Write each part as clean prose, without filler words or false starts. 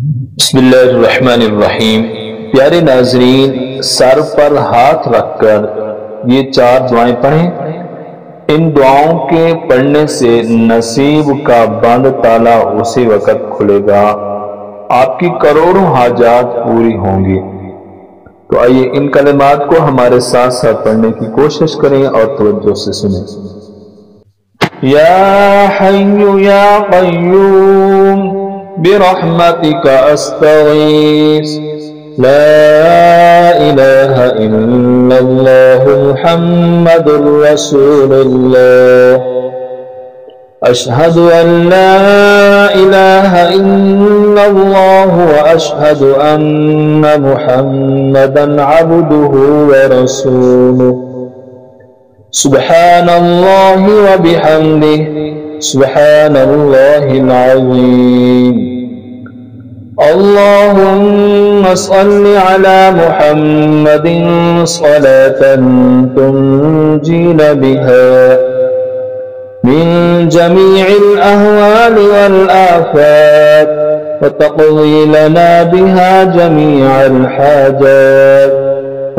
बिस्मिल्लाहिर्रहमानिर्रहीम। प्यारे नाजरीन, सर पर हाथ रखकर ये 4 दुआएं पढ़ें। इन दुआओं के पढ़ने से नसीब का बंद ताला उसी वक्त खुलेगा, आपकी करोड़ों हाजात पूरी होंगी। तो आइए इन कलिमात को हमारे साथ साथ पढ़ने की कोशिश करें और तवज्जो से सुनें। या हय्यु या क़य्यूम बिरहमतिका अस्तगीस, ला इलाहा इल्लल्लाह मुहम्मदुर रसूलुल्लाह, अशहदु अन ला इलाहा इल्लल्लाह व अशहदु अन्न मुहम्मदन अब्दुहु व रसूलुहु, सुब्हानल्लाहि व बिहम्दिहि, सुब्हानल्लाहिल अज़ीम। अल्लाहुम्मा सल्लि अला मुहम्मदिन सलातन तुंजीना बिहा मिन जमीइल अहवालि वल आफात व तक़दी लना बिहा जमीअल हाजात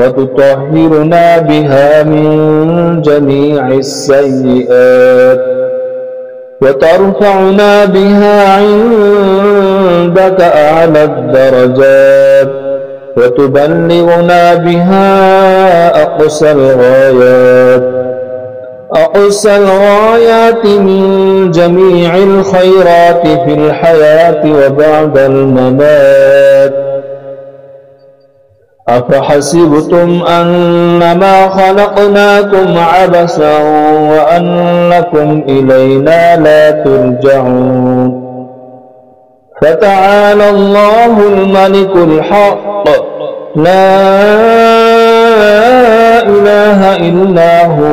व तुतहिरुना बिहा मिन जमीइस सय्यिआत व तरफ़अना बिहा इंदका अअला दरजात व तुबल्लिगुना बिहा अक़सल गायात मिन जमीइल खैरात फिल हयात व बअदल ममात। अफ़हसिबतुम अन्नमा ख़लक़नाकुम अबसन व अन्नकुम इलैना ला तुरजऊन। फ़तआला अल्लाहुल मलिकुल हक़्क़, ला इलाहा इल्ला हु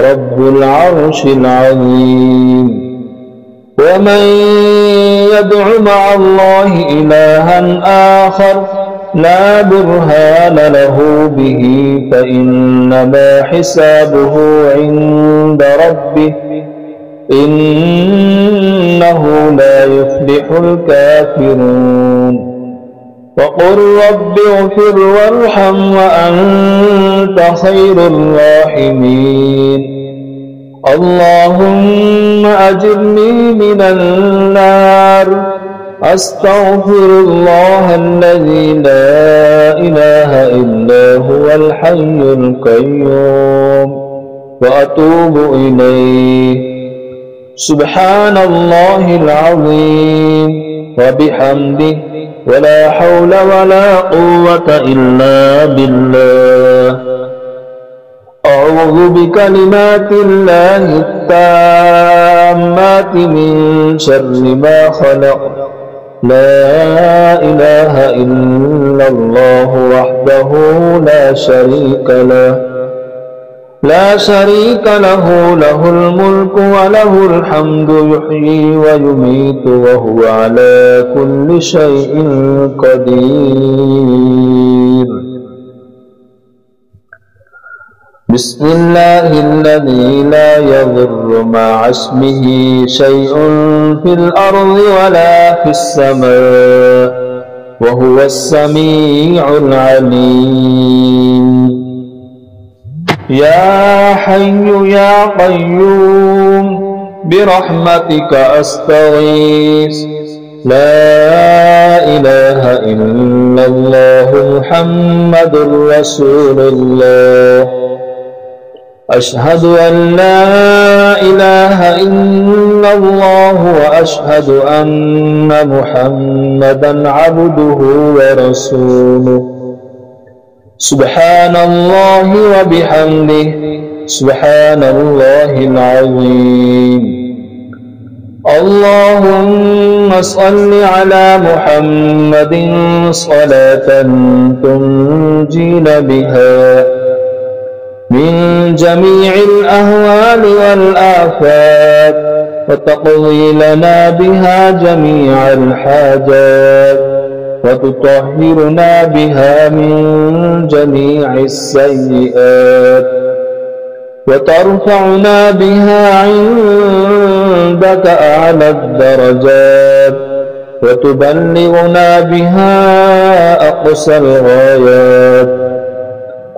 रब्बुल अर्शिल अज़ीम। वमन यदअु मअल्लाहि इलाहन आखर ला बुरहान लहू बिही फ़इन्नमा हिसाबुहु इंद रब्बिहि, इन्नहु ला युफ्लिहुल काफ़िरून। वक़ुल रब्बि इग़फ़िर वरहम व अन्त खैरुर राहिमीन। अल्लाहुम्मा अजिरनी मिनन नार, अस्तग़फ़िरुल्लाहल्लज़ी ला इलाहा इल्ला हुवल हय्युल क़य्यूम व अतूबु इलैहि। सुब्हानल्लाहिल अज़ीम व बिहम्दिहि व ला हौला व ला क़ुव्वता इल्ला बिल्लाह। अऊज़ु बिकलिमातिल्लाहि त्ताम्माति मिन शर्रि मा ख़लक़, ला इलाहा इल्लल्लाह वहदहु ला शरीक लहु, लहुल मुल्कु व लहुल हम्दु युह्यी व युमीतु व हुवा अला कुल्लि शैइन क़दीर। बिस्मिल्लाहिल्लज़ी ला यज़ुर्रु मअ इस्मिही शैउन फिल अर्ज़ि व ला फिस समा व हुवस समीउल अलीम। या हय्यु या क़य्यूम बिरहमतिका अस्तगीस, ला इलाहा इल्लल्लाह मुहम्मदुर रसूलुल्लाह, अशहदु अन ला इलाहा इल्लल्लाह व अशहदु अन्न मुहम्मदन अब्दुहु व रसूलुहु, सुब्हानल्लाहि व बिहम्दिहि, सुब्हानल्लाहिल अज़ीम। अल्लाहुम्मा सल्लि अला मुहम्मदिन सलातन तुंजीना बिहा मिन जमीइल अहवालि वल आफात व तक़दी लना बिहा जमीअल हाजात व तुतहिरुना बिहा मिन जमीइस सय्यिआत व तरफ़अना बिहा इंदका अअला दरजात وتبلغنا بها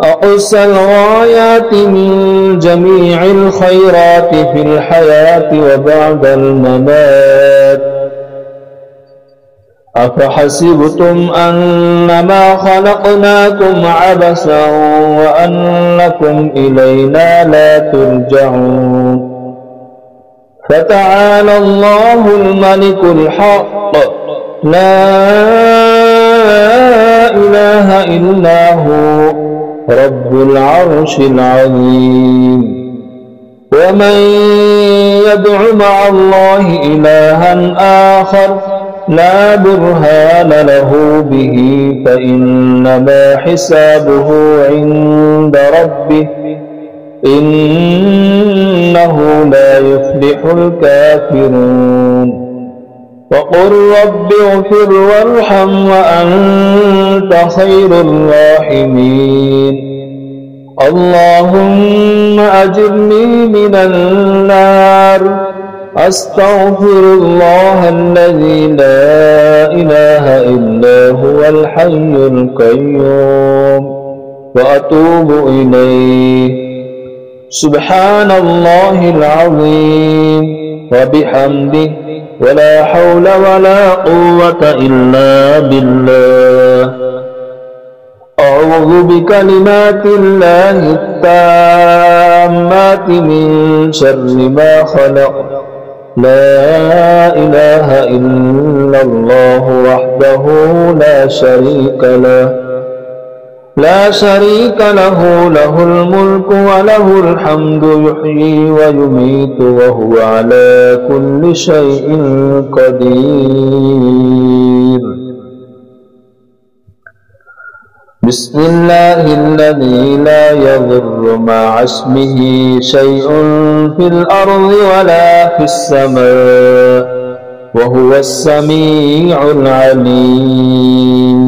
أقصى الغايات من جميع الخيرات في الحياة وبعد الممات. أفحسبتم أنما خلقناكم عبثا وأنكم إلينا لا ترجعون. فتعالى الله الملك الحق لا إله إلا هو رب العرش العظيم. ومن يدع مع الله إلها آخر لا برهان له به فإنما حسابه عند ربه إنه لا يفلح الكافرون. وقل رب اغفر وارحم وأنت خير الراحمين. اللهم أجرني من النار. أستغفر الله الذي لا إله إلا هو الحي القيوم وأتوب إليه. سبحان الله العظيم وبحمده ولا حول ولا قوة إلا بالله. أعوذ بكلمات الله التامات من شر ما خلق. لا إله إلا الله وحده لا شريك له له الملك وله الحمد يحيي ويميت وهو على كل شيء قدير. بسم الله الذي لا يضر مع اسمه شيء في الأرض ولا في السماء وهو السميع العليم.